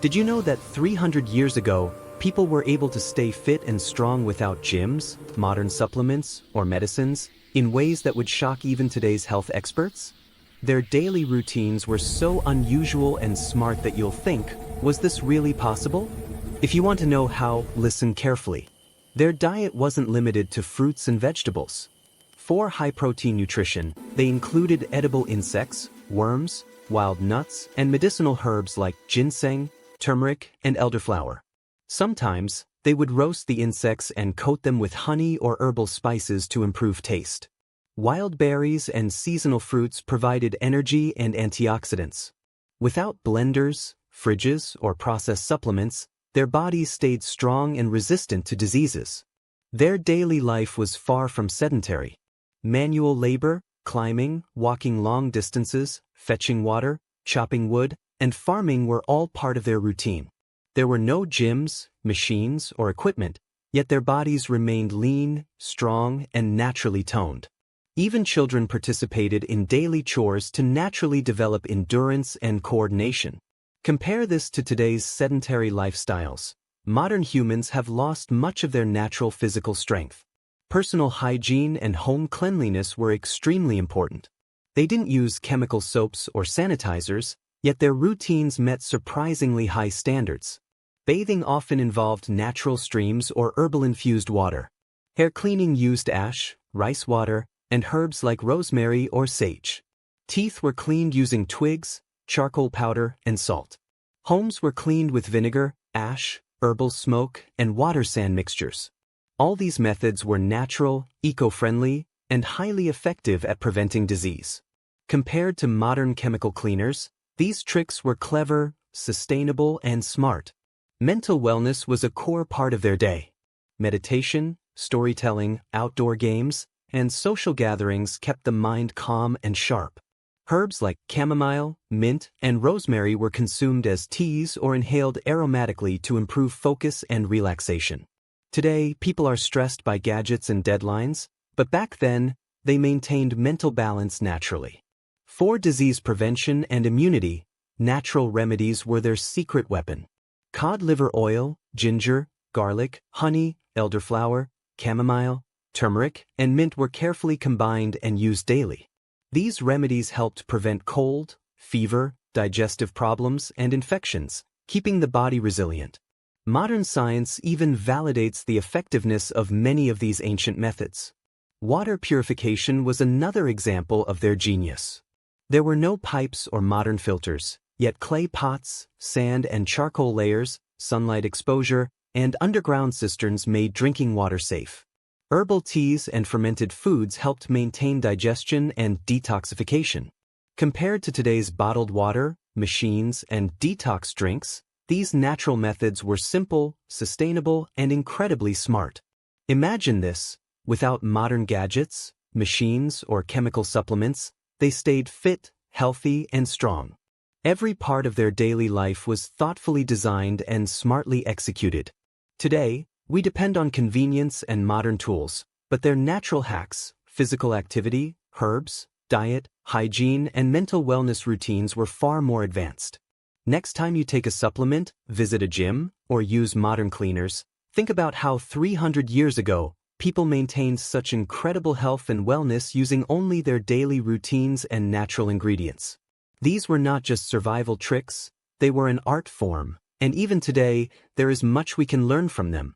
Did you know that 300 years ago, people were able to stay fit and strong without gyms, modern supplements, or medicines, in ways that would shock even today's health experts? Their daily routines were so unusual and smart that you'll think, was this really possible? If you want to know how, listen carefully. Their diet wasn't limited to fruits and vegetables. For high-protein nutrition, they included edible insects, worms, wild nuts, and medicinal herbs like ginseng, turmeric, and elderflower. Sometimes, they would roast the insects and coat them with honey or herbal spices to improve taste. Wild berries and seasonal fruits provided energy and antioxidants. Without blenders, fridges, or processed supplements, their bodies stayed strong and resistant to diseases. Their daily life was far from sedentary. Manual labor, climbing, walking long distances, fetching water, chopping wood, and farming were all part of their routine. There were no gyms, machines, or equipment, yet their bodies remained lean, strong, and naturally toned. Even children participated in daily chores to naturally develop endurance and coordination. Compare this to today's sedentary lifestyles. Modern humans have lost much of their natural physical strength. Personal hygiene and home cleanliness were extremely important. They didn't use chemical soaps or sanitizers, yet their routines met surprisingly high standards. Bathing often involved natural streams or herbal-infused water. Hair cleaning used ash, rice water, and herbs like rosemary or sage. Teeth were cleaned using twigs, charcoal powder, and salt. Homes were cleaned with vinegar, ash, herbal smoke, and water sand mixtures. All these methods were natural, eco-friendly, and highly effective at preventing disease. Compared to modern chemical cleaners, these tricks were clever, sustainable, and smart. Mental wellness was a core part of their day. Meditation, storytelling, outdoor games, and social gatherings kept the mind calm and sharp. Herbs like chamomile, mint, and rosemary were consumed as teas or inhaled aromatically to improve focus and relaxation. Today, people are stressed by gadgets and deadlines, but back then, they maintained mental balance naturally. For disease prevention and immunity, natural remedies were their secret weapon. Cod liver oil, ginger, garlic, honey, elderflower, chamomile, turmeric, and mint were carefully combined and used daily. These remedies helped prevent cold, fever, digestive problems, and infections, keeping the body resilient. Modern science even validates the effectiveness of many of these ancient methods. Water purification was another example of their genius. There were no pipes or modern filters, yet clay pots, sand and charcoal layers, sunlight exposure, and underground cisterns made drinking water safe. Herbal teas and fermented foods helped maintain digestion and detoxification. Compared to today's bottled water, machines, and detox drinks, these natural methods were simple, sustainable, and incredibly smart. Imagine this, without modern gadgets, machines, or chemical supplements, they stayed fit, healthy, and strong. Every part of their daily life was thoughtfully designed and smartly executed. Today, we depend on convenience and modern tools, but their natural hacks, physical activity, herbs, diet, hygiene, and mental wellness routines were far more advanced. Next time you take a supplement, visit a gym, or use modern cleaners, think about how 300 years ago, people maintained such incredible health and wellness using only their daily routines and natural ingredients. These were not just survival tricks, they were an art form, and even today, there is much we can learn from them.